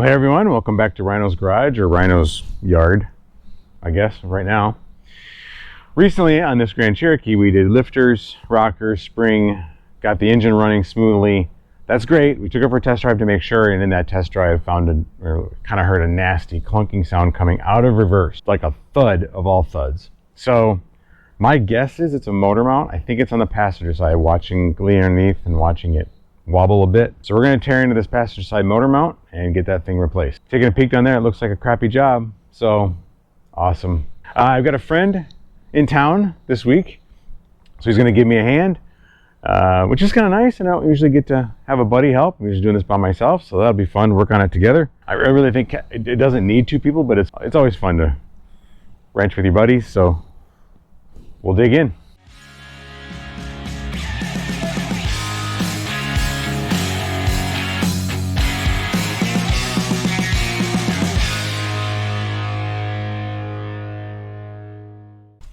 Well, hey everyone, welcome back to Rhyno's Garage, or Rhyno's Yard, I guess, right now. Recently on this Grand Cherokee, we did lifters, rockers, spring, got the engine running smoothly. That's great. We took it for a test drive to make sure, and in that test drive kind of heard a nasty clunking sound coming out of reverse, like a thud of all thuds. So my guess is it's a motor mount. I think it's on the passenger side, watching lean underneath and watching it wobble a bit. So we're going to tear into this passenger side motor mount and get that thing replaced. Taking a peek down there, it looks like a crappy job. So awesome. I've got a friend in town this week, so he's going to give me a hand, which is kind of nice. And I don't usually get to have a buddy help. I'm just doing this by myself, so that'll be fun to work on it together. I really think it doesn't need two people, but it's always fun to wrench with your buddies. So we'll dig in.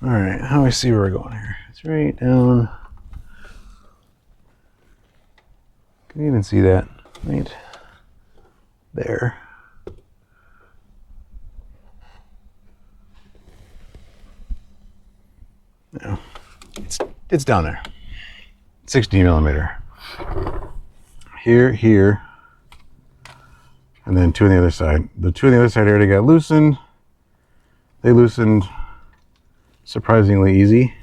All right, how do I see where we're going here? It's right down. Can you even see that? Right there. No, it's down there. 16 millimeter. Here, and then two on the other side. The two on the other side already got loosened. They loosened surprisingly easy,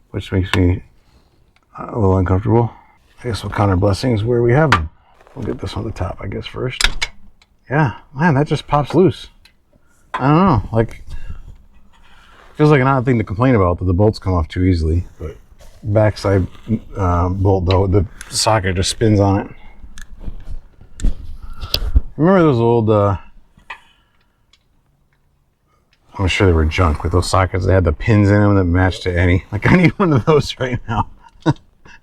which makes me a little uncomfortable. I guess we'll count our blessings where we have them. We'll get this on the top, I guess, first. Yeah, man, that just pops loose. I don't know, like, feels like an odd thing to complain about that the bolts come off too easily, but backside bolt though, the socket just spins on it. Remember those old I'm sure they were junk with those sockets. They had the pins in them that matched to any. Like, I need one of those right now.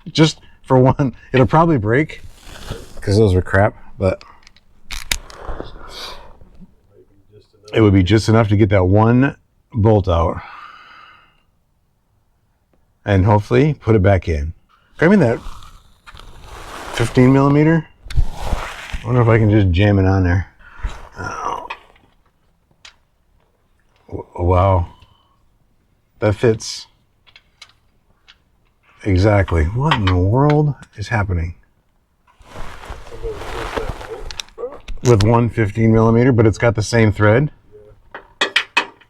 Just for one. It'll probably break because those were crap, but it would be just enough to get that one bolt out and hopefully put it back in. Grab me that 15 millimeter. I wonder if I can just jam it on there. Wow, that fits exactly. What in the world is happening with one 15 millimeter, but it's got the same thread? Yeah.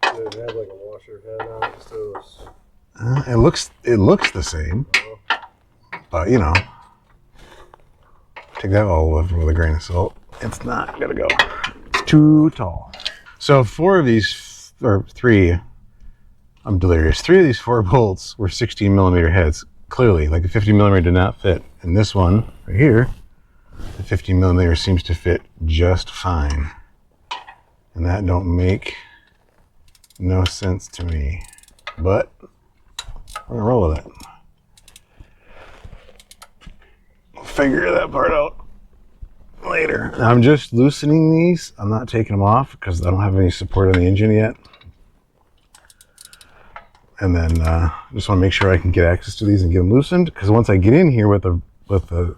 It had like a washer head on it, so it looks the same, but you know, take that all with a grain of salt. It's not gonna go. It's too tall. So four of these, or three, I'm delirious. Three of these four bolts were 16 millimeter heads. Clearly, like a 50 millimeter did not fit. And this one right here, the 15 millimeter seems to fit just fine. And that don't make no sense to me. But we're gonna roll with it. We'll figure that part out later. I'm just loosening these. I'm not taking them off because I don't have any support on the engine yet. And then I just want to make sure I can get access to these and get them loosened, because once I get in here with the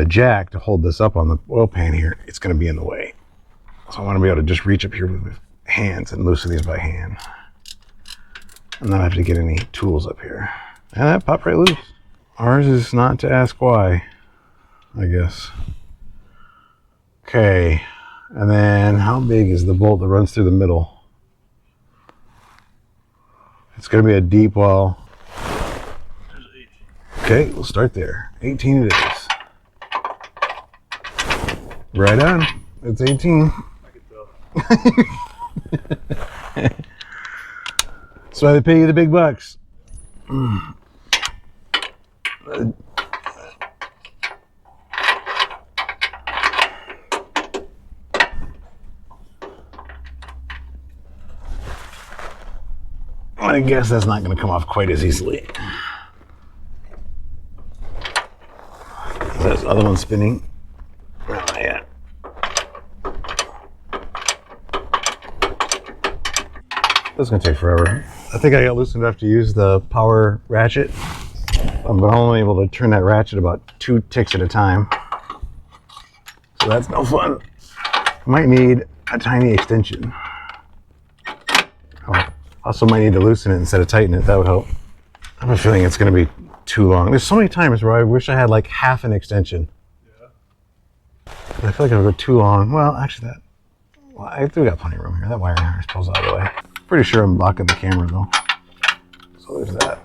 jack to hold this up on the oil pan here, it's going to be in the way. So I want to be able to just reach up here with my hands and loosen these by hand, and not have to get any tools up here. And that popped right loose. Ours is not to ask why, I guess. Okay, and then how big is the bolt that runs through the middle? It's going to be a deep well. Okay, we'll start there. 18 it is. Right on. It's 18. I can tell. That's why they pay you the big bucks. I guess that's not going to come off quite as easily. Is that other one spinning? No, not yet. This is going to take forever. I think I got loose enough to use the power ratchet, but I'm only able to turn that ratchet about 2 ticks at a time. So that's no fun. Might need a tiny extension. Oh, also might need to loosen it instead of tighten it. That would help. I have a feeling it's going to be too long. There's so many times where I wish I had like half an extension. Yeah. I feel like it'll go too long. Well, actually well, I think we got plenty of room here. That wiring harness pulls out of the way. Pretty sure I'm blocking the camera though. So there's that.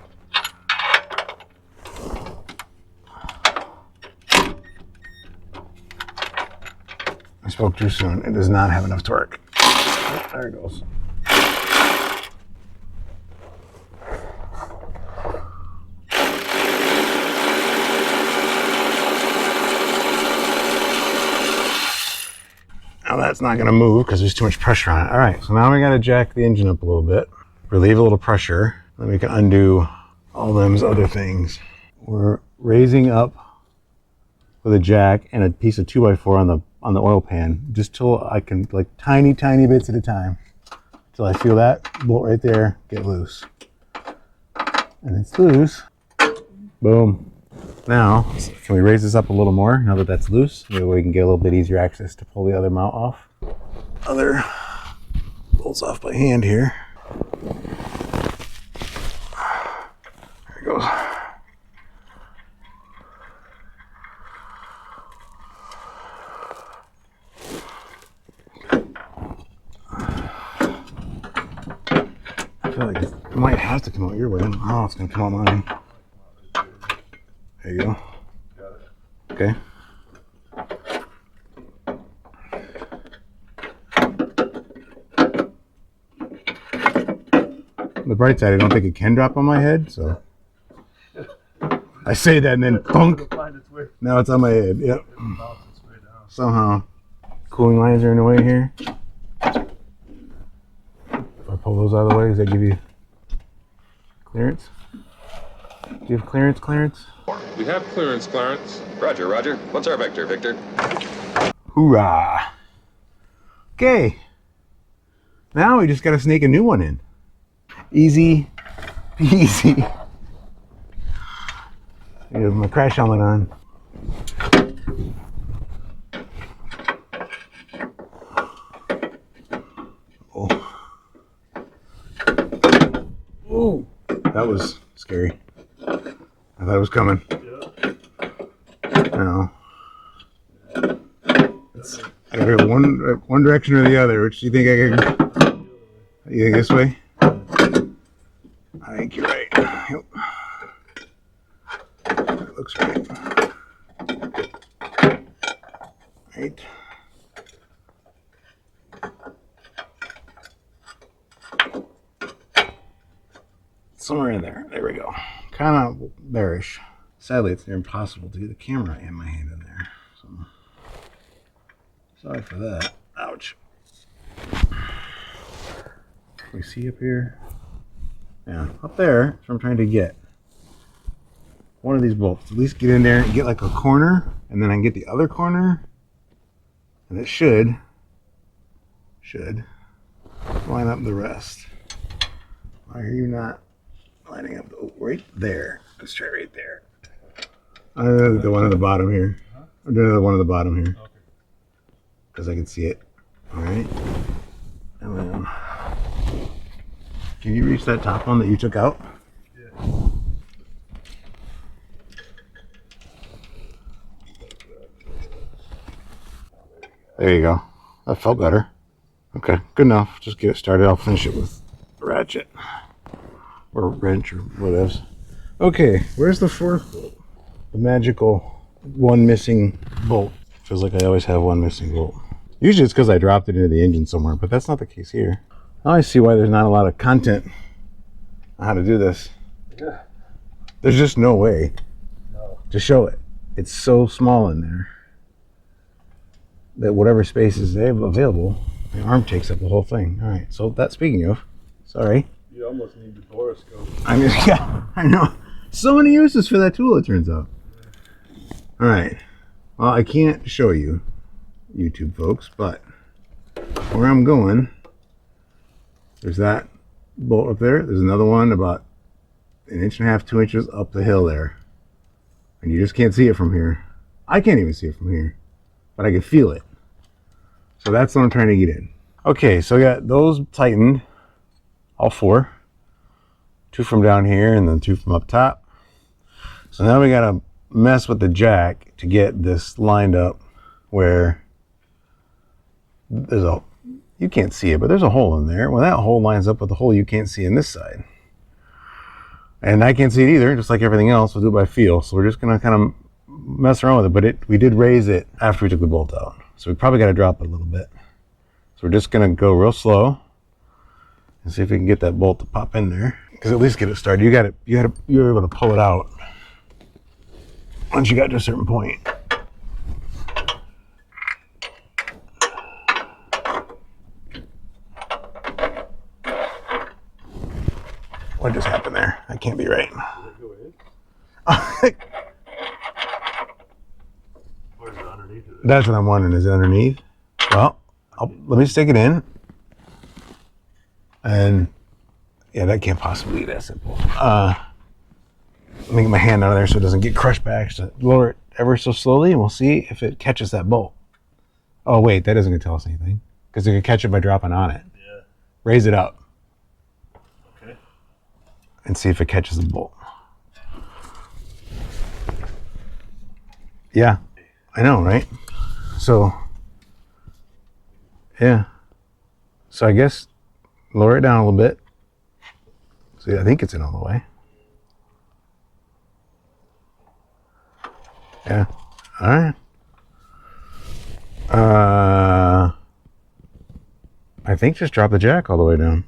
I spoke too soon. It does not have enough torque. Oh, there it goes. Now that's not going to move because there's too much pressure on it. All right, so now we got to jack the engine up a little bit, relieve a little pressure, then we can undo all those other things. We're raising up with a jack and a piece of 2x4 on the oil pan, just till I can, like tiny bits at a time, till I feel that bolt right there get loose. And it's loose. Boom. Now, can we raise this up a little more now that that's loose? Maybe we can get a little bit easier access to pull the other mount off. Other bolts off by hand here. There it goes. I feel like it might have to come out your way. Oh, it's going to come out mine. There you go. Got it. Okay. The bright side, I don't think it can drop on my head, so I say that and then thunk. Now it's on my head. Yep. Somehow. Cooling lines are in the way here. If I pull those out of the way, does that give you clearance? Do you have clearance? We have clearance, Clarence. Roger, Roger. What's our vector, Victor? Hoorah! Okay. Now we just gotta snake a new one in. Easy peasy. I have my crash helmet on. Oh. Oh, that was scary. I thought it was coming. No. I gotta go one direction or the other. Which do you think I can? You think this way? I think you're right. Yep. That looks right. Right. Somewhere in there. There we go. Kind of bearish. Sadly, it's impossible to get the camera and my hand in there. So, sorry for that. Ouch. Can we see up here? Yeah, up there. That's what I'm trying to get. One of these bolts. At least get in there and get like a corner, and then I can get the other corner, and it should line up the rest. Why are you not lining up? Oh, right there. Let's try right there. I did the one at the bottom here. I'm doing the one at the bottom here. Because I can see it. Alright. And then, can you reach that top one that you took out? Yeah. There you go. That felt better. Okay, good enough. Just get it started. I'll finish it with a ratchet. Or wrench or whatever. Okay, where's the fourth bolt? The magical one missing bolt. Feels like I always have one missing bolt. Usually it's because I dropped it into the engine somewhere, but that's not the case here. Now I see why there's not a lot of content on how to do this. Yeah. There's just no way No. to show it. It's so small in there that whatever space is available, the arm takes up the whole thing. All right, so that, speaking of, sorry. You almost need the borescope. I mean, yeah, I know. So many uses for that tool, it turns out. All right. Well, I can't show you, YouTube folks, but where I'm going, there's that bolt up there. There's another one about 1.5 inches, 2 inches up the hill there. And you just can't see it from here. I can't even see it from here. but I could feel it. So that's what I'm trying to get in. Okay, so I got those tightened, all 4. 2 from down here and then 2 from up top. So now we gotta mess with the jack to get this lined up where there's a, you can't see it, but there's a hole in there. Well, that hole lines up with the hole you can't see in this side. And I can't see it either, just like everything else. We'll do it by feel. So we're just gonna kind of mess around with it, but we did raise it after we took the bolt out. So we probably gotta drop it a little bit. So we're just gonna go real slow and see if we can get that bolt to pop in there. Because at least get it started. You're able to pull it out once you got to a certain point. What just happened there? That can't be right. Where's it underneath it? That's what I'm wondering. Is it underneath? Well, let me stick it in. And yeah, that can't possibly be that simple. Let me get my hand out of there so it doesn't get crushed back. So lower it ever so slowly and we'll see if it catches that bolt. Oh wait, that isn't gonna tell us anything. Because it can catch it by dropping on it. Yeah. Raise it up. Okay. And see if it catches the bolt. Yeah, I know, right? So, yeah. So I guess lower it down a little bit. See, I think it's in all the way. Yeah. All right. I think just drop the jack all the way down.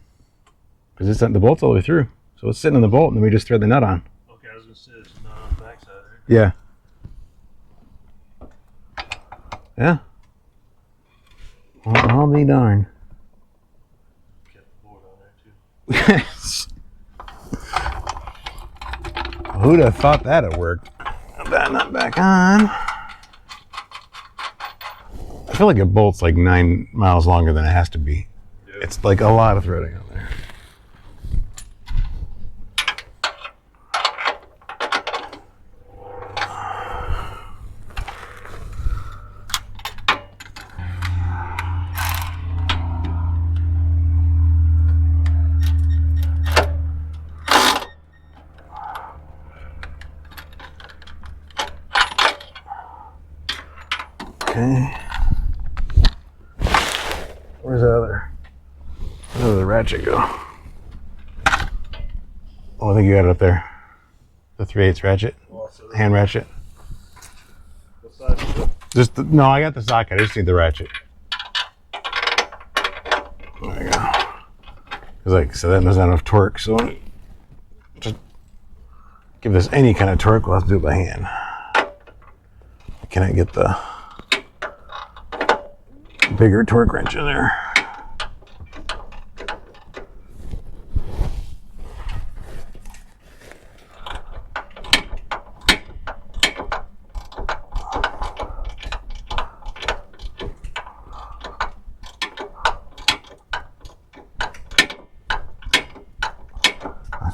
Because it's the bolt's all the way through. So it's sitting in the bolt and then we just thread the nut on. Okay, I was gonna say it's not on the backside, right? Yeah. Yeah. Well, I'll be darned. Kept the board on there too. Who'd have thought that'd work? Put that nut back on. I feel like a bolt's like 9 miles longer than it has to be. Yeah. It's like a lot of threading on there. Okay. Where's the other ratchet go? Oh, I think you got it up there. The 3/8 ratchet, hand ratchet. What size is it? Just no, I got the socket. I just need the ratchet. There you go. Cause like so that doesn't have enough torque. So just give this any kind of torque. We'll have to do it by hand. Can I get the bigger torque wrench in there?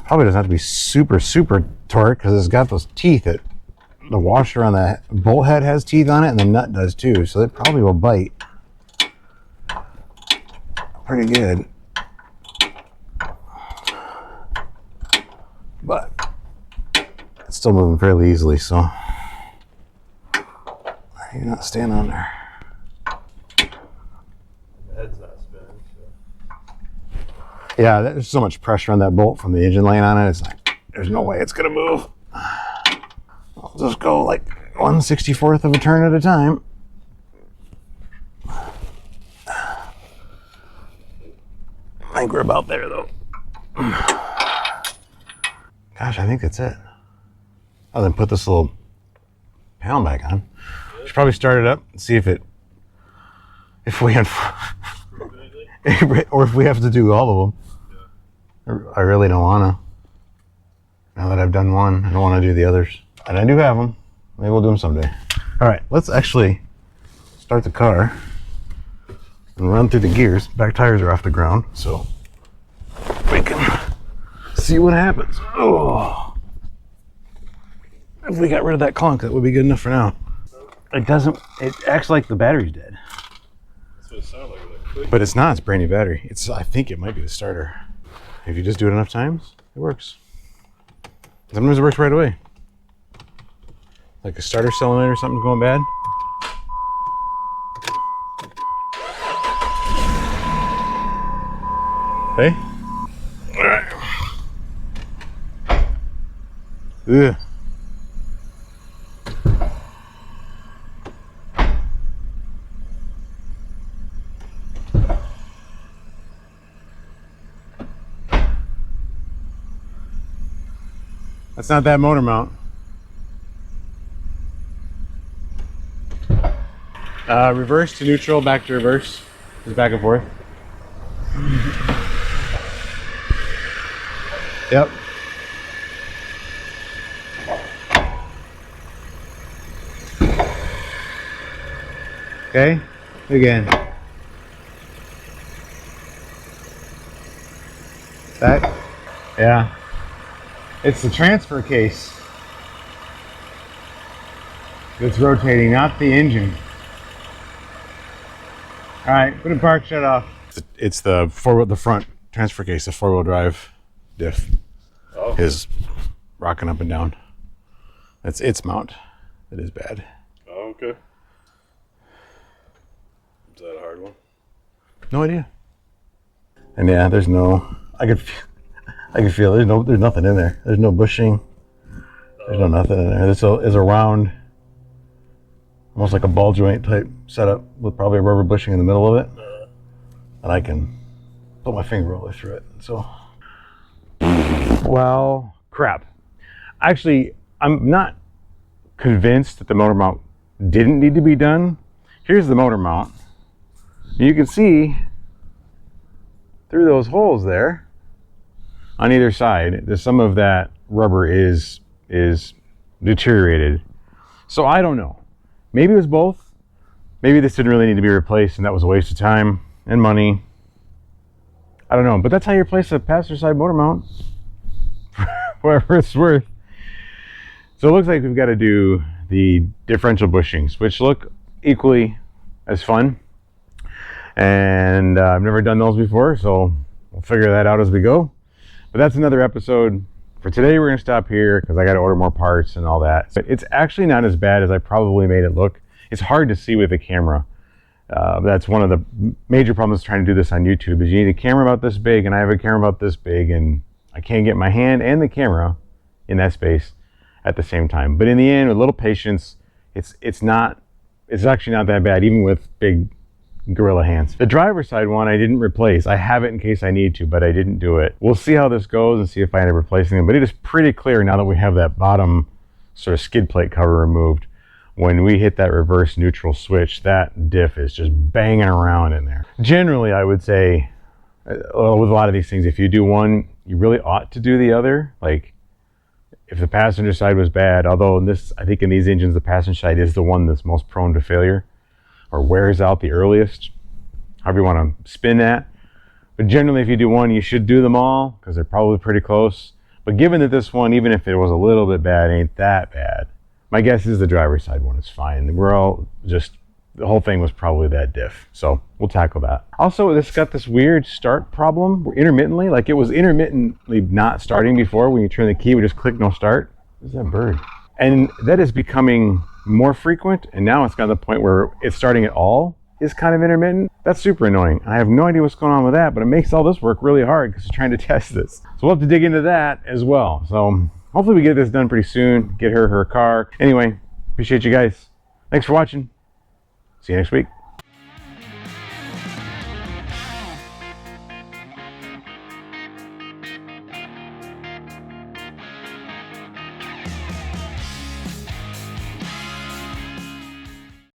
Probably doesn't have to be super torque because it's got those teeth that the washer on the bolt head has teeth on it and the nut does too, so it probably will bite pretty good. But it's still moving fairly easily, so you're not staying on there. The head's not spinning, so. Yeah, there's so much pressure on that bolt from the engine laying on it. It's like, there's no way it's gonna move. I'll just go like 1/64th of a turn at a time. I think we're about there though. Gosh, I think that's it. I'll then put this little panel back on. Should probably start it up and see if we have, or if we have to do all of them. I really don't want to. Now that I've done one, I don't want to do the others. And I do have them. Maybe we'll do them someday. All right, let's actually start the car and run through the gears. Back tires are off the ground, so we can see what happens. Oh, if we got rid of that clunk, that would be good enough for now. it doesn't, it acts like the battery's dead. That's what it sounded like. But it's not, it's a brand new battery. I think it might be the starter. If you just do it enough times, it works. Sometimes it works right away. Like a starter cylinder or something going bad. Hey? Alright. Ugh. That's not that motor mount. Reverse to neutral, back to reverse. Just back and forth. Yep. Okay, again. Back. Yeah. It's the transfer case that's rotating, not the engine. All right, put in park, shut off. It's the front transfer case, the 4-wheel drive diff is rocking up and down. That's its mount. It is bad. Oh, okay. Is that a hard one? No idea. And yeah, there's no. I can feel there's nothing in there. There's no bushing. There's no nothing in there. This is a round, almost like a ball joint type setup with probably a rubber bushing in the middle of it. And I can put my finger all the way through it. So, well, crap. Actually, I'm not convinced that the motor mount didn't need to be done. Here's the motor mount. You can see through those holes there on either side, there's some of that rubber is deteriorated. So I don't know. Maybe it was both. Maybe this didn't really need to be replaced and that was a waste of time and money. I don't know, but that's how you replace a passenger side motor mount. Whatever it's worth. So it looks like we've got to do the differential bushings, which look equally as fun. And I've never done those before, so we'll figure that out as we go. But that's another episode. For today, we're going to stop here because I got to order more parts and all that. But it's actually not as bad as I probably made it look. It's hard to see with the camera. That's one of the major problems trying to do this on YouTube is you need a camera about this big, and I have a camera about this big, and I can't get my hand and the camera in that space at the same time. But in the end, with a little patience, it's actually not that bad, even with big gorilla hands. The driver's side one I didn't replace. I have it in case I need to, but I didn't do it. We'll see how this goes and see if I end up replacing them. But it is pretty clear now that we have that bottom sort of skid plate cover removed. When we hit that reverse neutral switch, that diff is just banging around in there. Generally, I would say, with a lot of these things, if you do one, you really ought to do the other. Like, if the passenger side was bad, although I think in these engines, the passenger side is the one that's most prone to failure or wears out the earliest, however you want to spin that. But generally, if you do one, you should do them all because they're probably pretty close. But given that this one, even if it was a little bit bad, ain't that bad. My guess is the driver's side one is fine. We're all just, the whole thing was probably that diff. So we'll tackle that. Also, this got this weird start problem intermittently. Like it was intermittently not starting before. When you turn the key, we just click no start. Who's that bird? And that is becoming more frequent. And now it's got to the point where it's starting at all is kind of intermittent. That's super annoying. I have no idea what's going on with that, but it makes all this work really hard because we're trying to test this. So we'll have to dig into that as well. So hopefully we get this done pretty soon. Get her car. Anyway, appreciate you guys. Thanks for watching. See you next week.